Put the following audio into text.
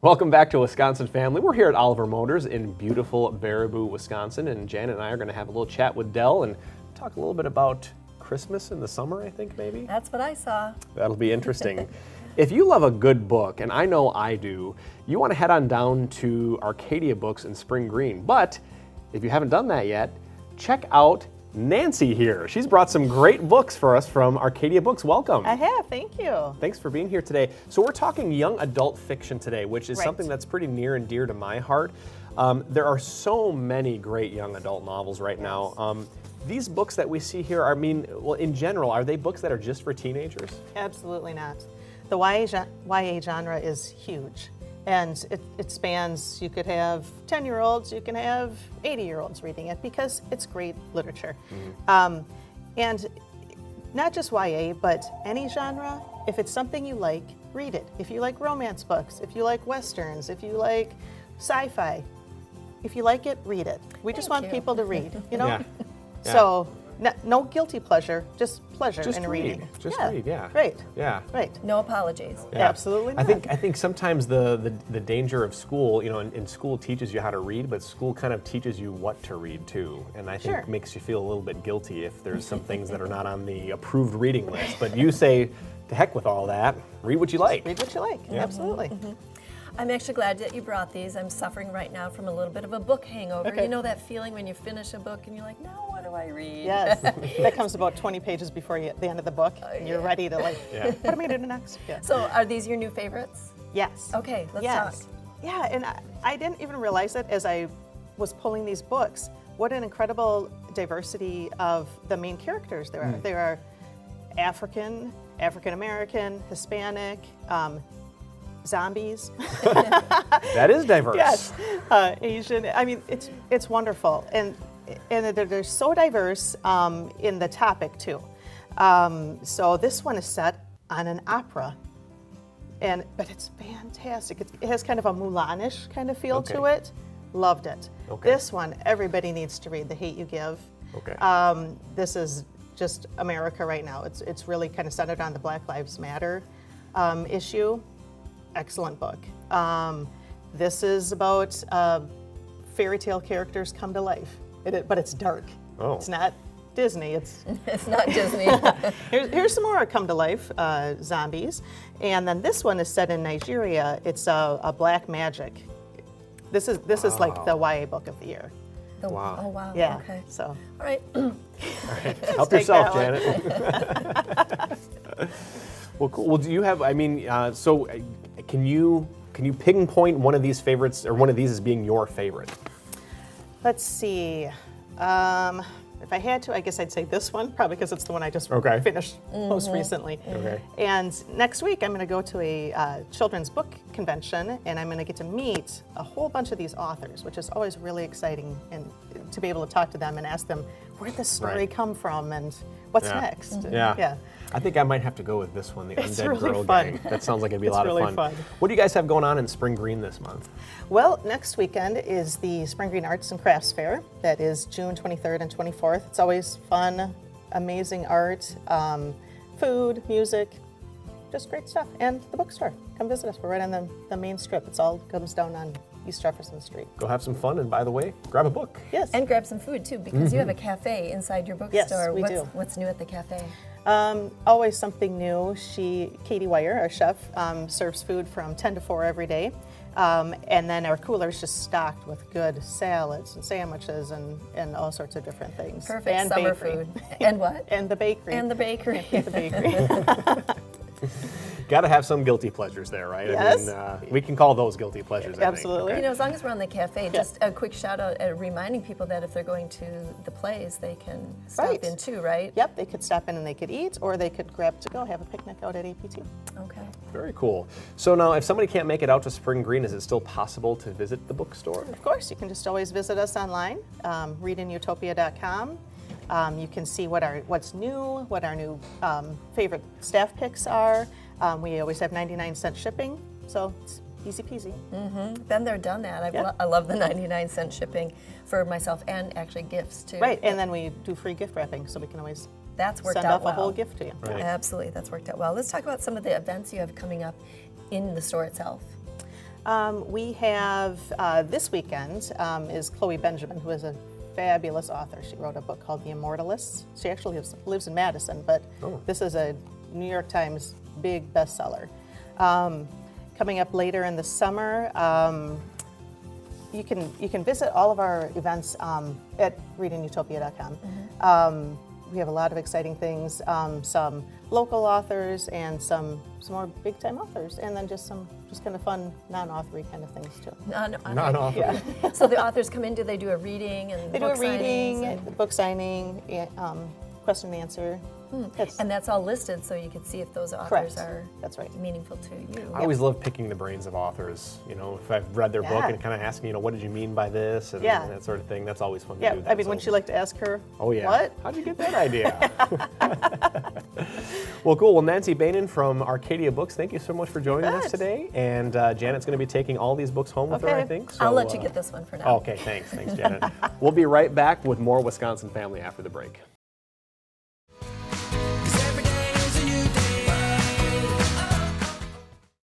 Welcome back to Wisconsin Family. We're here at Oliver Motors in beautiful Baraboo, Wisconsin, and Janet and I are going to have a little chat with Dell and talk a little bit about Christmas in the summer, I think, maybe? That's what I saw. That'll be interesting. If you love a good book, and I know I do, you want to head on down to Arcadia Books in Spring Green. But if you haven't done that yet, check out Nancy here. She's brought some great books for us from Arcadia Books. Welcome. I have, thank you. Thanks for being here today. So we're talking young adult fiction today, which is something that's pretty near and dear to my heart. There are so many great young adult novels right now. These books that we see here, in general, are they books that are just for teenagers? Absolutely not. The YA genre is huge, and it spans, you could have 10-year-olds, you can have 80-year-olds reading it because it's great literature. And not just YA, but any genre, if it's something you like, read it. If you like romance books, if you like westerns, if you like sci-fi, if you like it, read it. We just want people to read, you know? Yeah. So, no guilty pleasure, just pleasure in reading. Just read, yeah. Right. Yeah. Right. No apologies. Yeah. Absolutely not. I think sometimes the danger of school, and school teaches you how to read, but school kind of teaches you what to read too. And I think makes you feel a little bit guilty if there's some things that are not on the approved reading list. But you say, to heck with all that, read what you like. Read what you like, absolutely. I'm actually glad that you brought these. I'm suffering right now from a little bit of a book hangover. Okay. You know that feeling when you finish a book and you're like, now what do I read? Yes, that comes about 20 pages before the end of the book, and you're ready to what am I going to do next? Yeah. So are these your new favorites? Yes. Okay, let's Yes. talk. Yeah, and I didn't even realize it as I was pulling these books, what an incredible diversity of the main characters there are. There are African American, Hispanic, zombies. That is diverse. Yes, Asian. I mean, it's wonderful, and they're so diverse in the topic too. So this one is set on an opera, but it's fantastic. It has kind of a Mulan-ish kind of feel to it. Loved it. Okay. This one, everybody needs to read. The Hate You Give. Okay. This is just America right now. It's really kind of centered on the Black Lives Matter issue. Excellent book. This is about fairy tale characters come to life, but it's dark. Oh. It's not Disney. It's not Disney. here's some more come to life zombies, and then this one is set in Nigeria. It's a black magic. This is like the YA book of the year. Wow. Oh, wow. Yeah. Okay. So. All right. Help take yourself, that Janet. Well, cool. Well, do you have? Can you pinpoint one of these favorites, or one of these as being your favorite? Let's see. If I had to, I guess I'd say this one, probably because it's the one I just finished most recently. Okay. And next week, I'm going to go to a children's book convention, and I'm going to get to meet a whole bunch of these authors, which is always really exciting, and to be able to talk to them and ask them, where'd this story come from, and what's next? Yeah. I think I might have to go with this one, the It's Undead really Girl fun. Gang. That sounds like it'd be a It's lot really of fun. fun. What do you guys have going on in Spring Green this month? Well, next weekend is the Spring Green Arts and Crafts Fair. That is June 23rd and 24th. It's always fun, amazing art, food, music, just great stuff. And the bookstore. Come visit us. We're right on the main strip. It's all comes down on East Jefferson Street. Go have some fun, and by the way, grab a book. Yes. And grab some food too, because you have a cafe inside your bookstore. Yes, we do. What's new at the cafe? Always something new. Katie Weyer, our chef, serves food from 10 to 4 every day. And then our cooler is just stocked with good salads and sandwiches and all sorts of different things. Perfect and summer bakery. food. And what? And the bakery. And the bakery. the bakery. Got to have some guilty pleasures there, right? Yes. I mean, we can call those guilty pleasures. Absolutely. I You think. know, as long as we're on the cafe, just a quick shout out reminding people that if they're going to the plays, they can stop in too, right? Yep, they could stop in and they could eat, or they could grab to go have a picnic out at APT. Okay. Very cool. So now, if somebody can't make it out to Spring Green, is it still possible to visit the bookstore? Of course, you can just always visit us online, readinutopia.com. You can see what's new, what our new favorite staff picks are. We always have 99-cent shipping, so it's easy peasy. Then they're done that. I love the 99-cent shipping for myself and actually gifts too. Right, and then we do free gift wrapping, so we can always That's worked send out off well. a whole gift to you. Right. Absolutely, that's worked out well. Let's talk about some of the events you have coming up in the store itself. We have this weekend is Chloe Benjamin, who is a fabulous author. She wrote a book called The Immortalists. She actually lives in Madison, but this is a New York Times big bestseller. Coming up later in the summer, you can visit all of our events at readingutopia.com. We have a lot of exciting things, some local authors and some more big-time authors, and then just kind of fun non-authory kind of things too. Non-author. Yeah. So the authors come in, do they do a reading and They do book a reading, signings book signing, question and answer. and that's all listed so you can see if those authors are That's right. meaningful to you. I always love picking the brains of authors. You know, if I've read their book Yeah. and kind of asking, what did you mean by this, and Yeah. that sort of thing. That's always fun to Yeah, do. I mean, wouldn't you like to ask her, Oh yeah. what? How'd you get that idea? Well, cool. Well, Nancy Bainan from Arcadia Books, thank you so much for joining us bet. today. And Janet's going to be taking all these books home with her, I Okay. think. I'll So, let you get this one for now. Okay, thanks, Janet. We'll be right back with more Wisconsin Family after the break.